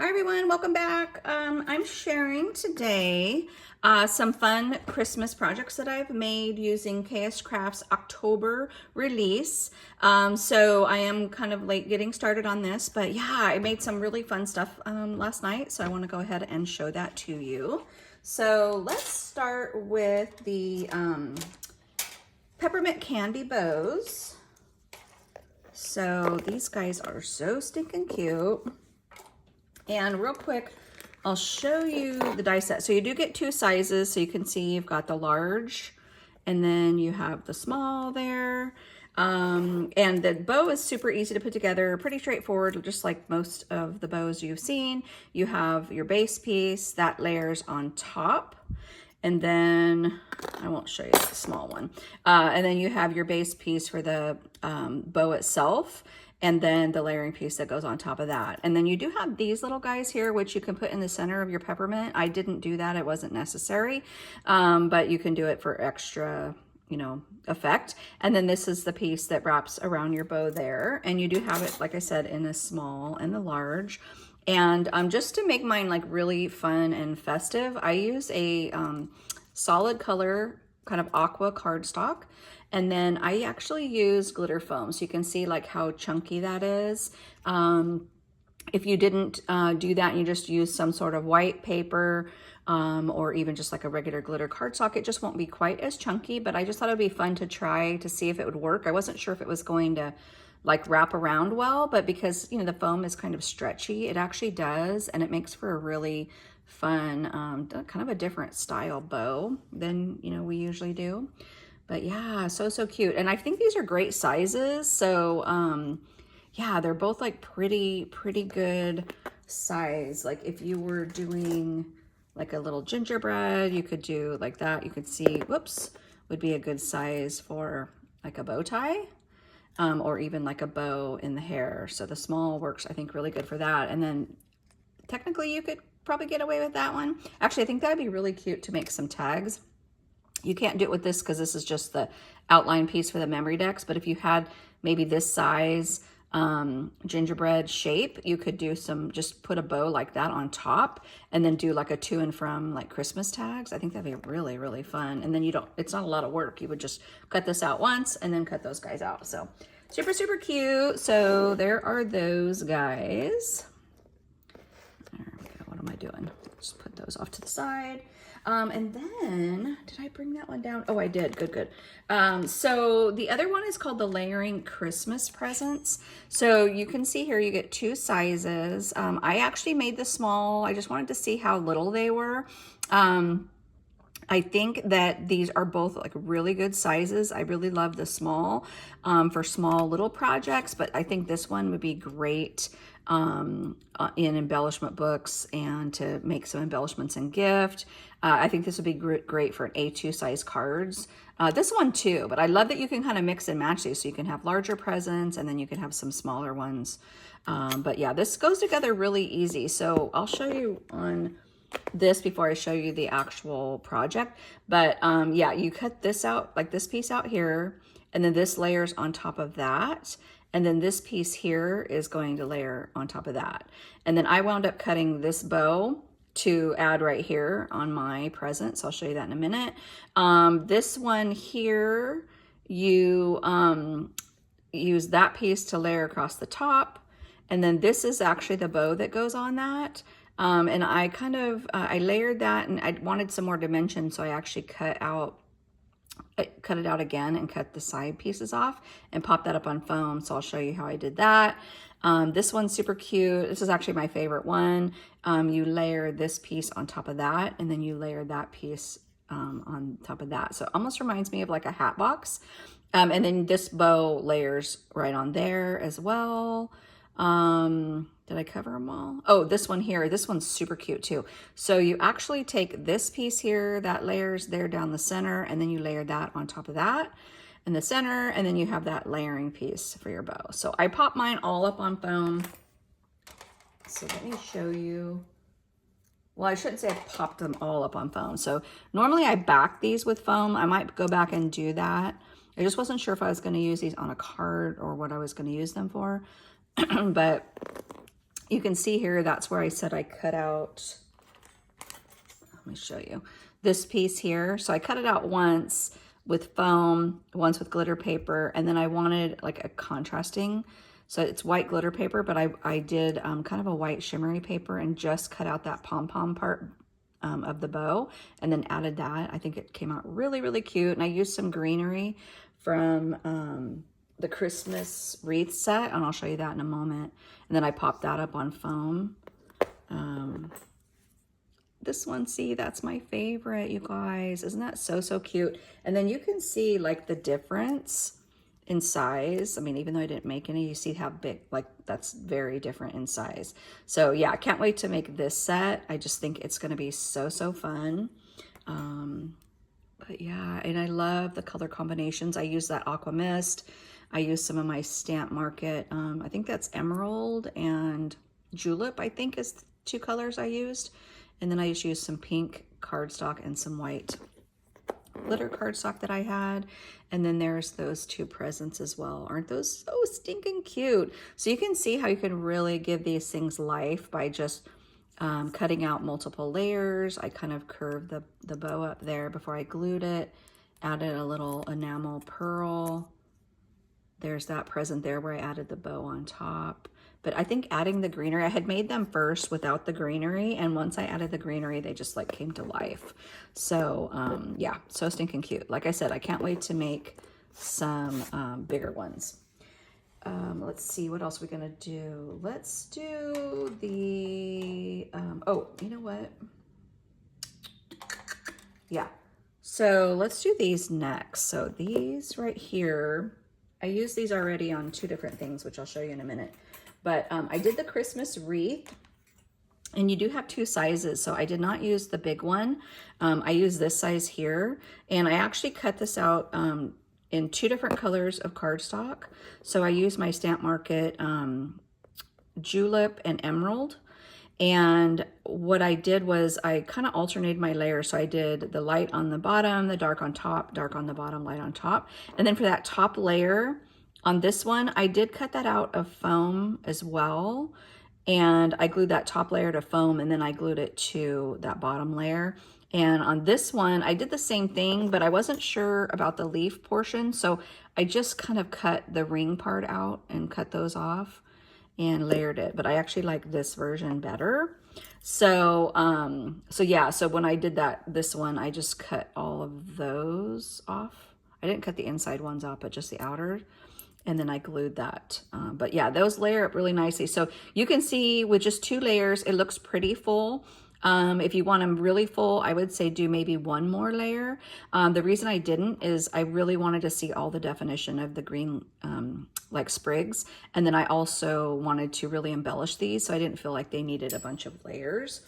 Hi everyone, welcome back. I'm sharing today some fun Christmas projects that I've made using KSCraft's October release. So I am kind of late getting started on this, but yeah, I made some really fun stuff last night, so I want to go ahead and show that to you. So let's start with the peppermint candy bows. So these guys are so stinking cute. And real quick, I'll show you the die set. So you do get two sizes. So you can see you've got the large and then you have the small there. And the bow is super easy to put together, pretty straightforward, just like most of the bows you've seen. You have your base piece that layers on top. And then, I won't show you the small one. And then you have your base piece for the bow itself. And then the layering piece that goes on top of that. And then you do have these little guys here, which you can put in the center of your peppermint. I didn't do that, it wasn't necessary, but you can do it for extra, you know, effect. And then this is the piece that wraps around your bow there. And you do have it, like I said, in the small and the large. And just to make mine like really fun and festive, I use a solid color kind of aqua cardstock. And then I actually use glitter foam, so you can see like how chunky that is. If you didn't do that and you just use some sort of white paper or even just like a regular glitter cardstock, it just won't be quite as chunky, but I just thought it'd be fun to try to see if it would work. I wasn't sure if it was going to like wrap around well, but because, you know, the foam is kind of stretchy, it actually does, and it makes for a really fun, kind of a different style bow than, you know, we usually do. But yeah, so cute. And I think these are great sizes. So yeah, they're both like pretty good size. Like if you were doing like a little gingerbread, you could do like that. You could see, whoops, would be a good size for like a bow tie. Or even like a bow in the hair. So the small works, I think, really good for that. And then technically you could probably get away with that one. Actually, I think that'd be really cute to make some tags. You can't do it with this because this is just the outline piece for the MemoryDex, but if you had maybe this size gingerbread shape, you could do some, just put a bow like that on top and then do like a to and from like Christmas tags. I think that'd be really fun. And then you don't, it's not a lot of work. You would just cut this out once and then cut those guys out. So super cute. So there are those guys. There we go. What am I doing? Just put those off to the side. And then, did I bring that one down? Oh, I did. Good. So the other one is called the Layering Christmas Presents. So you can see here, you get two sizes. I actually made the small. I just wanted to see how little they were. I think that these are both like really good sizes. I really love the small for small little projects, but I think this one would be great in embellishment books and to make some embellishments and gift. I think this would be great for an A2 size cards. This one too, but I love that you can kind of mix and match these, so you can have larger presents and then you can have some smaller ones. But yeah, this goes together really easy. So I'll show you on this before I show you the actual project. But yeah, you cut this out, like this piece out here, and then this layers on top of that. And then this piece here is going to layer on top of that. And then I wound up cutting this bow to add right here on my present. So I'll show you that in a minute. This one here, you use that piece to layer across the top. And then this is actually the bow that goes on that. And I kind of, I layered that and I wanted some more dimension. So I actually cut it out again and cut the side pieces off and pop that up on foam. So I'll show you how I did that. This one's super cute. This is actually my favorite one. You layer this piece on top of that, and then you layer that piece on top of that. So it almost reminds me of like a hat box. And then this bow layers right on there as well. Did I cover them all? Oh, this one here, this one's super cute too. So you actually take this piece here that layers there down the center, and then you layer that on top of that in the center, and then you have that layering piece for your bow. So I popped mine all up on foam. So let me show you. Well, I shouldn't say I popped them all up on foam. So normally I back these with foam. I might go back and do that. I just wasn't sure if I was going to use these on a card or what I was going to use them for. But you can see here, that's where I said I cut out, let me show you, this piece here. So I cut it out once with foam, once with glitter paper, and then I wanted like a contrasting, so it's white glitter paper, but I did kind of a white shimmery paper and just cut out that pom-pom part of the bow and then added that. I think it came out really, really cute. And I used some greenery from the Christmas wreath set, and I'll show you that in a moment. And then I popped that up on foam. This one, see, that's my favorite, you guys. Isn't that so, so cute? And then you can see like the difference in size. I mean, even though I didn't make any, you see how big, like that's very different in size. So yeah, I can't wait to make this set. I just think it's gonna be so, so fun. But yeah, and I love the color combinations. I use that aqua mist. I use some of my Stamp Market. I think that's emerald and julep, I think is the 2 colors I used. And then I just used some pink cardstock and some white glitter cardstock that I had. And then there's those 2 presents as well. Aren't those so stinking cute? So you can see how you can really give these things life by just cutting out multiple layers. I kind of curved the bow up there before I glued it, added a little enamel pearl. There's that present there where I added the bow on top. But I think adding the greenery, I had made them first without the greenery, and once I added the greenery, they just like came to life. So yeah, so stinking cute. Like I said, I can't wait to make some bigger ones. Let's see, what else we're gonna do. Let's do the, oh, you know what? Yeah, so let's do these next. So these right here, I used these already on 2 different things, which I'll show you in a minute. But I did the Christmas wreath, and you do have 2 sizes. So I did not use the big one. I used this size here, and I actually cut this out in 2 different colors of cardstock. So I used my Stamp Market julep and emerald. And what I did was I kind of alternated my layers. So I did the light on the bottom, the dark on top, dark on the bottom, light on top. And then for that top layer on this one, I did cut that out of foam as well. And I glued that top layer to foam, and then I glued it to that bottom layer. And on this one, I did the same thing, but I wasn't sure about the leaf portion. So I just kind of cut the ring part out and cut those off and layered it. But I actually like this version better. So, yeah, so when I did this one, I just cut all of those off. I didn't cut the inside ones out, but just the outer. And then I glued that. But yeah, those layer up really nicely. So you can see with just 2 layers, it looks pretty full. If you want them really full, I would say do maybe 1 more layer. The reason I didn't is I really wanted to see all the definition of the green like sprigs. And then I also wanted to really embellish these, so I didn't feel like they needed a bunch of layers.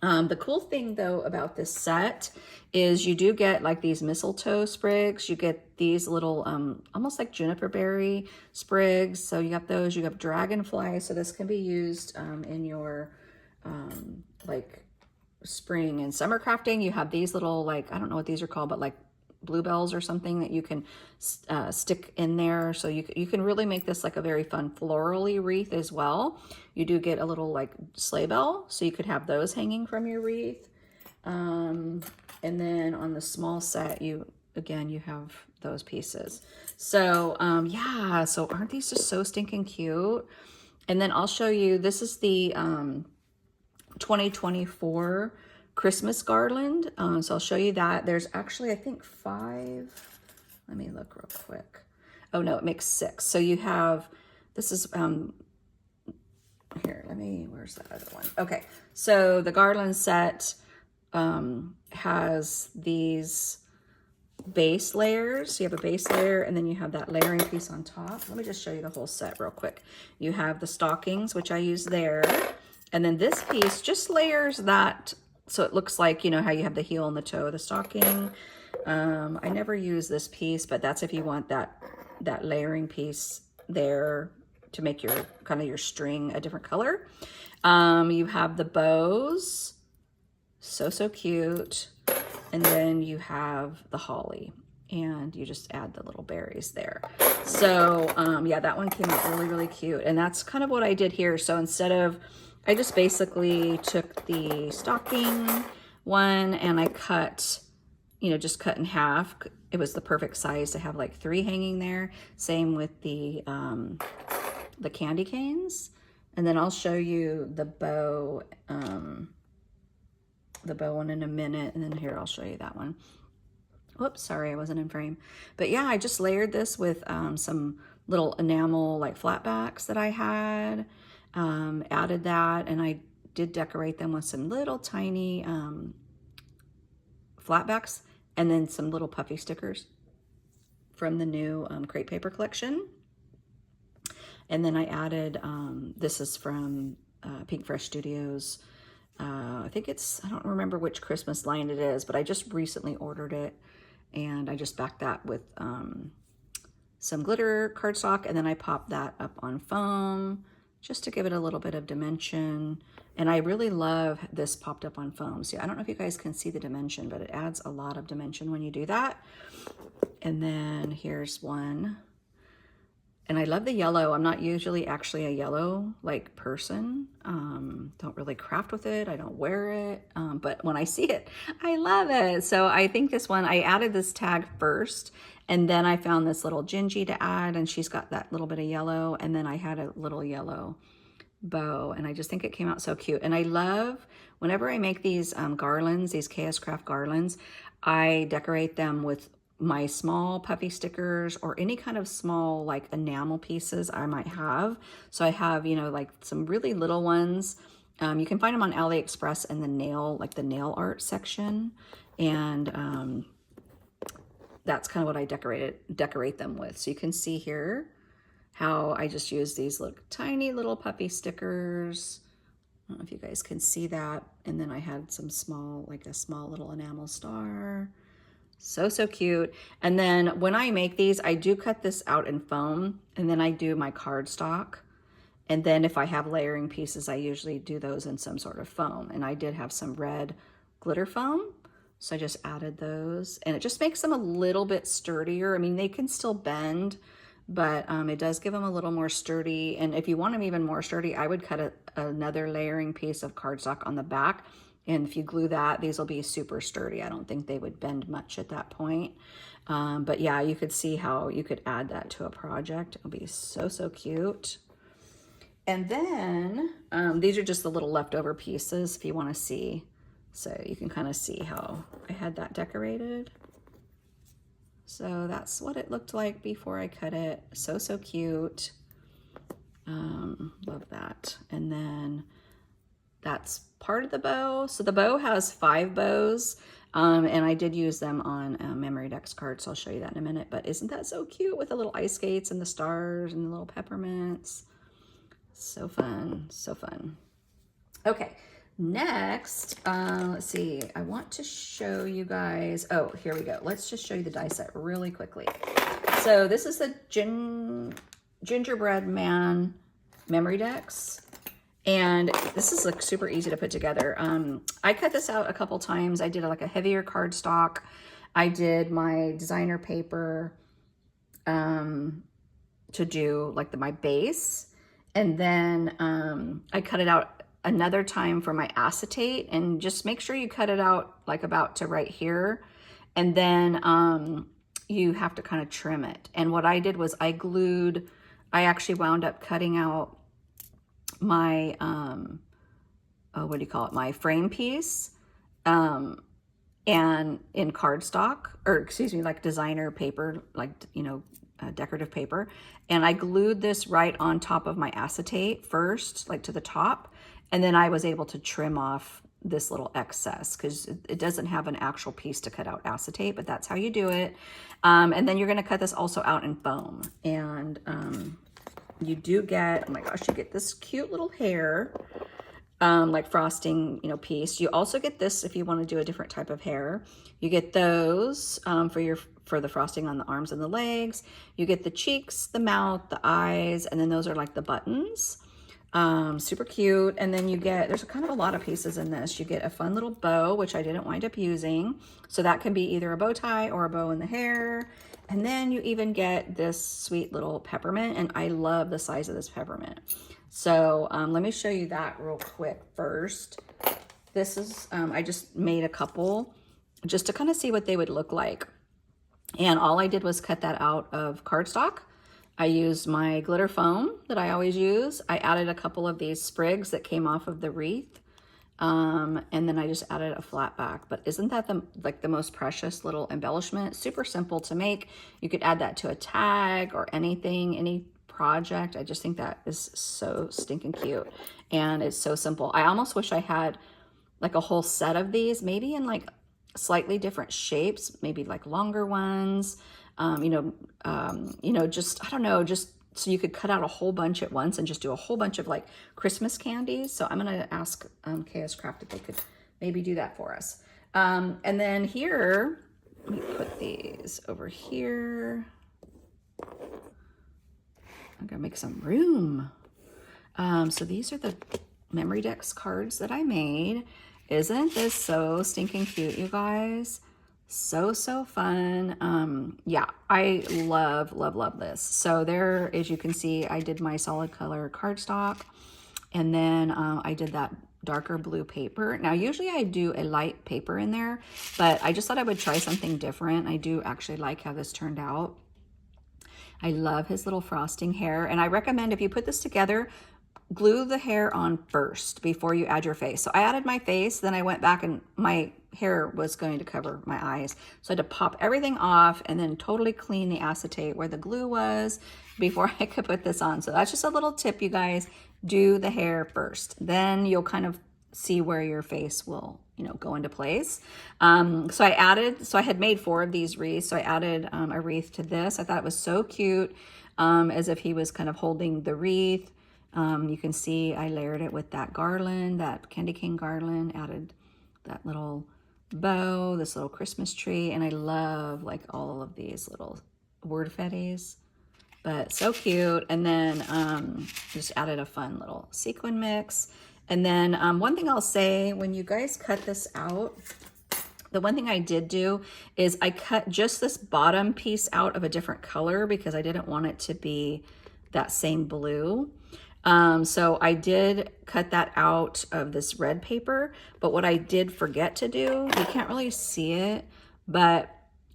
The cool thing though about this set is you do get like these mistletoe sprigs. You get these little almost like juniper berry sprigs. So you got those, you have dragonfly. So this can be used in your like spring and summer crafting. You have these little, like, I don't know what these are called, but like bluebells or something that you can stick in there. So you can really make this like a very fun florally wreath as well. You do get a little like sleigh bell, so you could have those hanging from your wreath. And then on the small set, you have those pieces. So yeah, so aren't these just so stinking cute? And then I'll show you, this is the 2024 Christmas Garland. So I'll show you that. There's actually, I think 5. Let me look real quick. Oh no, it makes 6. So you have, this is, here, where's the other one? Okay, so the Garland set has these base layers. So you have a base layer, and then you have that layering piece on top. Let me just show you the whole set real quick. You have the stockings, which I use there. And then this piece just layers that, so it looks like, you know, how you have the heel and the toe of the stocking. I never use this piece, but that's if you want that layering piece there to make your kind of your string a different color. You have the bows, so cute. And then you have the holly. and you just add the little berries there. So yeah, that one came out really, really cute. And that's kind of what I did here. So instead of, I just basically took the stocking one and I cut, you know, just cut in half. It was the perfect size to have like 3 hanging there. Same with the candy canes. And then I'll show you the bow one in a minute. And then here, I'll show you that one. Whoops, sorry, I wasn't in frame. But yeah, I just layered this with some little enamel like flatbacks that I had. Added that, and I did decorate them with some little tiny flatbacks and then some little puffy stickers from the new crepe paper collection. And then I added, this is from Pink Fresh Studios. I think I don't remember which Christmas line it is, but I just recently ordered it. And I just backed that with some glitter cardstock, and then I popped that up on foam just to give it a little bit of dimension. And I really love this popped up on foam. See, I don't know if you guys can see the dimension, but it adds a lot of dimension when you do that. And then here's one. And I love the yellow. I'm not usually actually a yellow like person. Don't really craft with it. I don't wear it. But when I see it, I love it. So I think this one, I added this tag first, and then I found this little Gingy to add, and she's got that little bit of yellow. And then I had a little yellow bow, and I just think it came out so cute. And I love, whenever I make these garlands, these KSCraft garlands, I decorate them with my small puffy stickers or any kind of small like enamel pieces I might have. So I have, you know, like some really little ones. You can find them on AliExpress in the nail art section. And that's kind of what I decorate them with. So you can see here how I just use these tiny little puffy stickers. I don't know if you guys can see that. And then I had some small, like a small little enamel star. So, so cute. And then when I make these, I do cut this out in foam, and then I do my cardstock. And then if I have layering pieces, I usually do those in some sort of foam. And I did have some red glitter foam, so I just added those. And it just makes them a little bit sturdier. I mean, they can still bend, but it does give them a little more sturdy. And if you want them even more sturdy, I would cut another layering piece of cardstock on the back. And if you glue that, these will be super sturdy. I don't think they would bend much at that point. But yeah, you could see how you could add that to a project. It'll be so, so cute. And then these are just the little leftover pieces if you want to see. So you can kind of see how I had that decorated. So that's what it looked like before I cut it. So, so cute. Love that. And then that's part of the bow. So the bow has 5 bows, and I did use them on MemoryDex cards, so I'll show you that in a minute. But isn't that so cute with the little ice skates and the stars and the little peppermints? So fun, so fun. Okay, next, let's see. I want to show you guys, oh, here we go. Let's just show you the die set really quickly. So this is the Gingerbread Man MemoryDex. And this is like super easy to put together. I cut this out a couple times. I did like a heavier cardstock. I did my designer paper to do like my base. And then I cut it out another time for my acetate, and just make sure you cut it out like about to right here. And then you have to kind of trim it. And what I did was I actually wound up cutting out my what do you call it, my frame piece and in cardstock, or excuse me, like designer paper, like, you know, decorative paper. And I glued this right on top of my acetate first, like to the top, and then I was able to trim off this little excess because it doesn't have an actual piece to cut out acetate, but that's how you do it. And then you're going to cut this also out in foam. And you do get, oh my gosh, you get this cute little hair, like frosting, you know, piece. You also get this if you want to do a different type of hair. You get those for the frosting on the arms and the legs. You get the cheeks, the mouth, the eyes, and then those are like the buttons. Super cute. And then you get, there's kind of a lot of pieces in this. You get a fun little bow, which I didn't wind up using. So that can be either a bow tie or a bow in the hair. And then you even get this sweet little peppermint, and I love the size of this peppermint. So let me show you that real quick first. This is, I just made a couple just to kind of see what they would look like. And all I did was cut that out of cardstock. I used my glitter foam that I always use. I added a couple of these sprigs that came off of the wreath. And then I just added a flat back. But isn't that the most precious little embellishment? Super simple to make. You could add that to a tag or anything, any project. I just think that is so stinking cute. And it's so simple. I almost wish I had like a whole set of these, maybe in like slightly different shapes, maybe like longer ones, just, I don't know, just so you could cut out a whole bunch at once and just do a whole bunch of like Christmas candies. So I'm going to ask KSCraft if they could maybe do that for us. And then here, let me put these over here. I'm going to make some room. So these are the MemoryDex cards that I made. Isn't this so stinking cute, you guys? So fun. Yeah, I love this. So there, as you can see, I did my solid color cardstock, and then I did that darker blue paper. Now, usually I do a light paper in there, but I just thought I would try something different. I do actually like how this turned out. I love his little frosting hair, and I recommend if you put this together, glue the hair on first before you add your face. So I added my face, then I went back and my hair was going to cover my eyes. So I had to pop everything off and then totally clean the acetate where the glue was before I could put this on. So that's just a little tip, you guys. Do the hair first. Then you'll kind of see where your face will, go into place. So I had made 4 of these wreaths. So I added a wreath to this. I thought it was so cute, as if he was kind of holding the wreath. You can see I layered it with that garland, that candy cane garland, added that little bow, this little Christmas tree, and I love like all of these little word fetties, but so cute. And then just added a fun little sequin mix. And then one thing I'll say, when you guys cut this out, the one thing I did do is I cut just this bottom piece out of a different color because I didn't want it to be that same blue. So I did cut that out of this red paper, but what I did forget to do, you can't really see it, but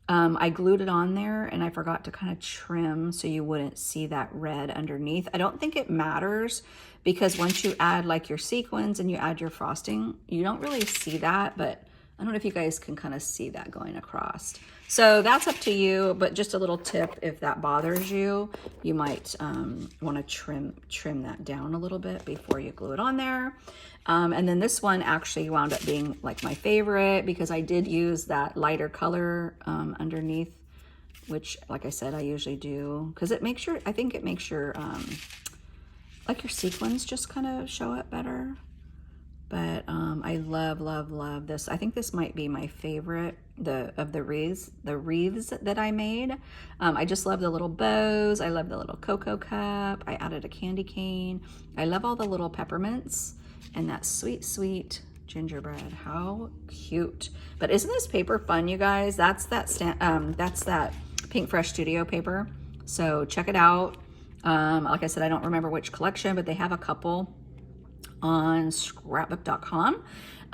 I glued it on there and I forgot to kind of trim so you wouldn't see that red underneath. I don't think it matters because once you add like your sequins and you add your frosting, you don't really see that, but I don't know if you guys can kind of see that going across. So that's up to you, but just a little tip, if that bothers you, you might want to trim that down a little bit before you glue it on there. And then this one actually wound up being like my favorite because I did use that lighter color underneath, which like I said, I usually do because it makes your, I think it makes your, like your sequins just kind of show up better. But I love this. I think this might be my favorite of the wreaths that I made. I just love the little bows. I love the little cocoa cup. I added a candy cane. I love all the little peppermints and that sweet gingerbread. How cute. But isn't this paper fun, you guys? That's that Pink Fresh Studio paper. So check it out. Like I said, I don't remember which collection, but they have a couple on scrapbook.com,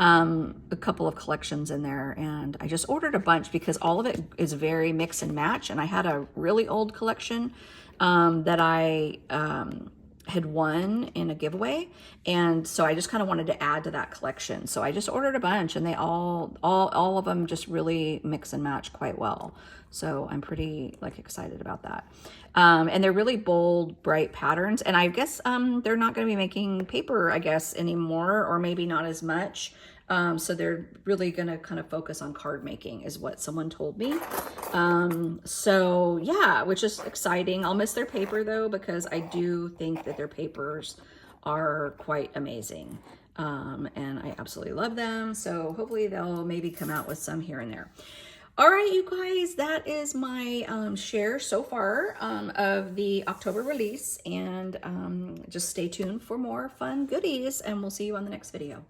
a couple of collections in there, and I just ordered a bunch because all of it is very mix and match, and I had a really old collection that I had won in a giveaway, and so I just kind of wanted to add to that collection, so I just ordered a bunch, and they all of them just really mix and match quite well. So I'm pretty like excited about that. And they're really bold, bright patterns. And I guess they're not going to be making paper, I guess, anymore, or maybe not as much. So they're really going to kind of focus on card making is what someone told me. So yeah, which is exciting. I'll miss their paper though, because I do think that their papers are quite amazing. And I absolutely love them. So hopefully they'll maybe come out with some here and there. All right, you guys, that is my share so far of the October release, and just stay tuned for more fun goodies, and we'll see you on the next video.